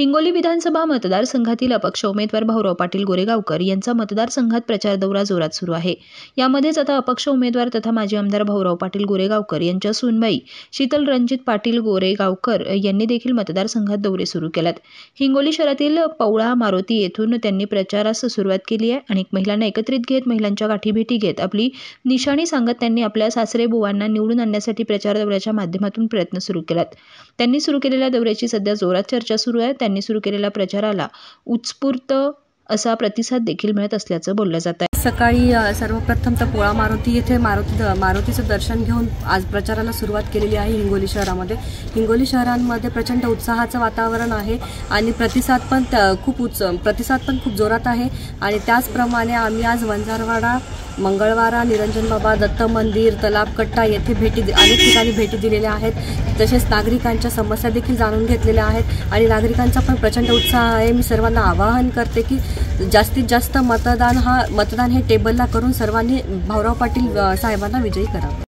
हिंगोली विधानसभा मतदारसंघातील अपक्ष उमेदवार भाऊराव पाटील गोरेगावकर यांचा मतदारसंघात प्रचार दौरा जोरात सुरू आहे। यामध्येच आता अपक्ष उमेदवार तथा माजी आमदार भाऊराव पाटील गोरेगावकर यांच्या सूनबाई शीतल रणजित पाटील गोरेगावकर यांनी देखील मतदारसंघात दौरे सुरू केलेत। हिंगोली शहरातील पवळा मारुती येथून त्यांनी प्रचारास सुरुवात केली आहे। अनेक महिलांना एकत्रित घेत महिलांच्या गाठीभेटी घेत आपली निशाणी सांगत त्यांनी आपल्या सासरे बुवांना निवडून आणण्यासाठी प्रचार दौऱ्याच्या माध्यमातून प्रयत्न सुरू केलेत। त्यांनी सुरू केलेल्या दौऱ्याची सध्या जोरात चर्चा सुरू आहे। त्यांनी सुरू केलेल्या प्रचाराला उत्स्फूर्त असा प्रतिसाद देखील मिळत असल्याचं बोललं जात आहे। सकाळी सर्वप्रथम तर पोळा मारुती येथे मारुतीचं दर्शन घेऊन आज प्रचाराला सुरुवात केलेली आहे। हिंगोली शहरांमध्ये प्रचंड उत्साहाचं वातावरण आहे आणि प्रतिसाद पण खूप जोरात आहे। आणि त्याचप्रमाणे आम्ही आज वंजारवाडा, मंगळवारा, निरंजन बाबा, दत्त मंदिर, तलाबकट्टा येथे अनेक ठिकाणी भेटी दिलेल्या आहेत। तसेच नागरिकांच्या समस्या देखील जाणून घेतलेल्या आहेत आणि नागरिकांचा पण प्रचंड उत्साह आहे। मी सर्वांना आवाहन करते की जास्तीत जास्त मतदान हे टेबलला करून सर्वांनी भाऊराव पाटील साहेबांना विजयी करावे।